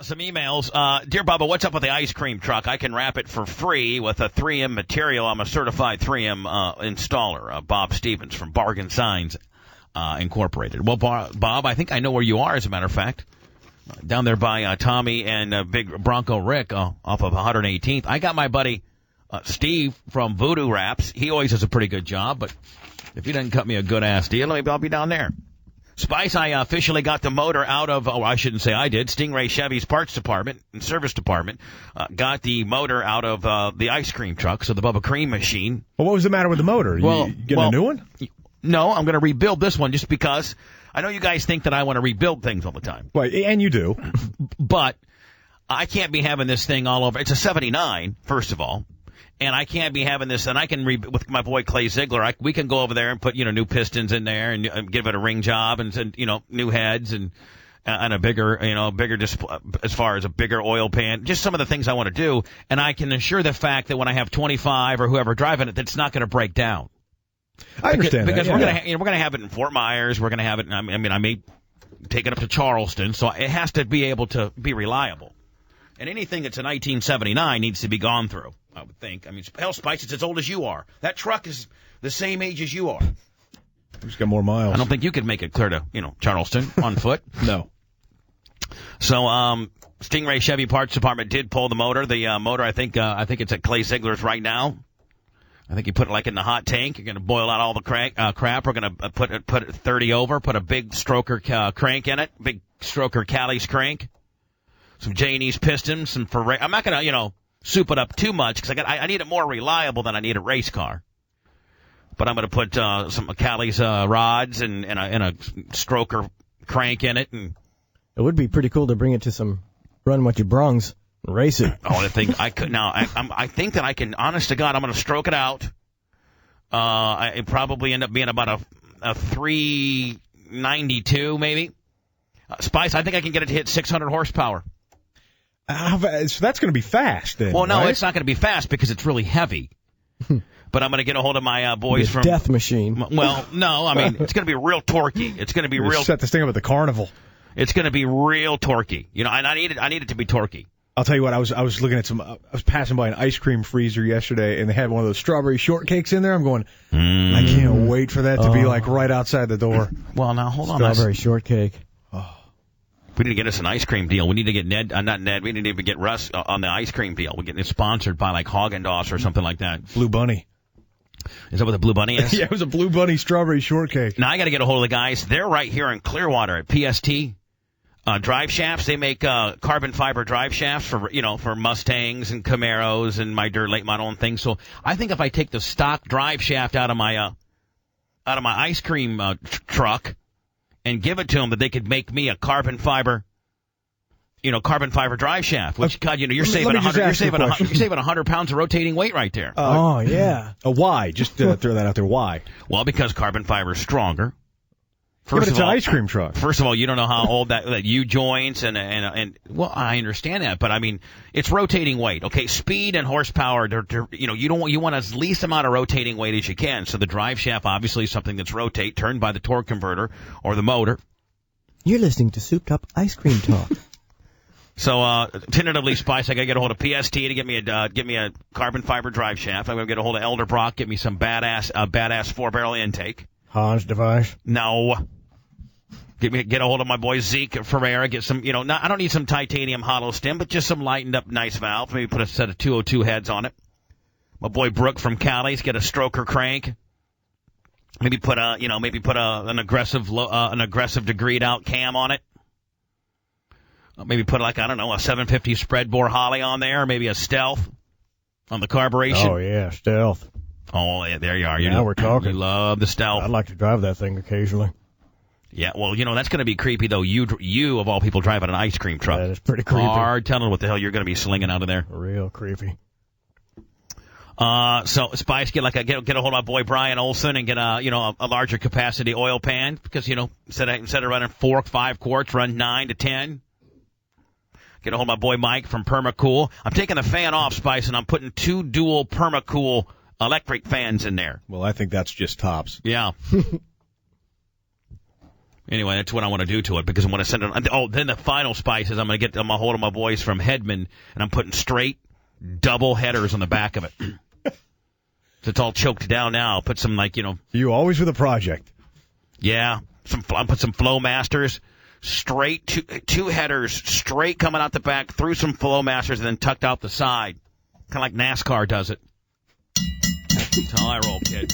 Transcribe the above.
Some emails. Dear Bubba, what's up with the ice cream truck? I can wrap it for free with a 3M material. I'm a certified 3M installer. Bob Stevens from Bargain Signs Incorporated. Well, Bob, I think I know where you are, as a matter of fact. Down there by Tommy and Big Bronco Rick off of 118th. I got my buddy Steve from Voodoo Wraps. He always does a pretty good job, but if he doesn't cut me a good-ass deal, maybe I'll be down there. Spice, I officially got the motor out of, I shouldn't say I did, Stingray Chevy's parts department and service department got the motor out of the ice cream truck, so the Bubba Cream machine. Well, what was the matter with the motor? You getting a new one? No, I'm going to rebuild this one just because I know you guys think that I want to rebuild things all the time. Well, and you do. But I can't be having this thing all over. It's a 79, first of all. And I can't be having this, and I can, with my boy Clay Ziegler, we can go over there and put, new pistons in there and give it a ring job and new heads and a bigger, bigger display, as far as a bigger oil pan, just some of the things I want to do. And I can assure the fact that when I have 25 or whoever driving it, that's not going to break down. I understand because that. We're going to have it in Fort Myers. We're going to have it, I may take it up to Charleston. So it has to be able to be reliable. And anything that's a 1979 needs to be gone through, I would think. Hell, Spice, it's as old as you are. That truck is the same age as you are. He's got more miles. I don't think you could make it clear to, Charleston on foot. No. So, Stingray Chevy Parts Department did pull the motor. The motor, I think it's at Clay Ziegler's right now. I think you put it in the hot tank. You're going to boil out all the crap. We're going to put it 30 over, put a big stroker crank in it, big stroker Callie's crank. Some J&E's pistons, some Ferrari. I'm not going to, soup it up too much because I need it more reliable than I need a race car. But I'm going to put some Callie's rods and a stroker crank in it. And it would be pretty cool to bring it to some run what you brungs and race it. I think I could now. I think that I can. Honest to God, I'm going to stroke it out. It probably end up being about a 392 maybe. Spice, I think I can get it to hit 600 horsepower. So that's going to be fast, then. Well, no, right? It's not going to be fast because it's really heavy. But I'm going to get a hold of my boys from Death Machine. Well, no, it's going to be real torquey. It's going to be real. Set this thing up at the carnival. It's going to be real torquey. And I need it to be torquey. I'll tell you what. I was looking at I was passing by an ice cream freezer yesterday, and they had one of those strawberry shortcakes in there. I'm going, I can't wait for that to be right outside the door. Well, now hold on. Strawberry shortcake. We need to get us an ice cream deal. We need to get not Ned. We need to get Russ on the ice cream deal. We're getting it sponsored by Haagen-Dazs or something like that. Blue Bunny. Is that what the Blue Bunny is? Yeah, it was a Blue Bunny strawberry shortcake. Now I got to get a hold of the guys. They're right here in Clearwater at PST Drive Shafts. They make carbon fiber drive shafts for Mustangs and Camaros and my dirt late model and things. So I think if I take the stock drive shaft out of my ice cream truck and give it to them, that they could make me a carbon fiber drive shaft. Which, God, you're saving 100 pounds of rotating weight right there. Yeah. Why? Just throw that out there. Why? Well, because carbon fiber is stronger. But it's an ice cream truck. First of all, you don't know how old that U joints and well, I understand that, but it's rotating weight. Okay, speed and horsepower. You want as least amount of rotating weight as you can. So the drive shaft obviously is something that's turned by the torque converter or the motor. You're listening to Souped Up Ice Cream Talk. So tentatively, Spice, I got to get a hold of PST to get me a carbon fiber drive shaft. I'm going to get a hold of Elder Brock, get me some badass 4-barrel intake. Hans device. No. Get a hold of my boy Zeke Ferreira. Get some, I don't need some titanium hollow stem, but just some lightened up nice valves. Maybe put a set of 202 heads on it. My boy Brooke from Cali's, get a stroker crank. Maybe put an aggressive degreed out cam on it. Maybe put a 750 spread bore Holly on there, or maybe a Stealth on the carburation. Oh yeah, Stealth. Oh yeah, there you are. Now we're talking. You love the Stealth. I'd like to drive that thing occasionally. Yeah, well, that's going to be creepy, though. You, of all people, driving an ice cream truck. That is pretty creepy. Hard telling what the hell you're going to be slinging out of there. Real creepy. So, Spice, get a hold of my boy Brian Olson and get a larger capacity oil pan because, instead of running 4 or 5 quarts, run 9 to 10. Get a hold of my boy Mike from Permacool. I'm taking the fan off, Spice, and I'm putting 2 dual Permacool electric fans in there. Well, I think that's just tops. Yeah. Anyway, that's what I want to do to it because I want to send it. Oh, then the final spice is I'm going to get a hold of my voice from Hedman, and I'm putting straight double headers on the back of it. So it's all choked down now. I'll put some You always with a project. Yeah, I'll put some Flow Masters, straight two headers, straight coming out the back, through some Flow Masters, and then tucked out the side. Kind of like NASCAR does it. That's how I roll, kid.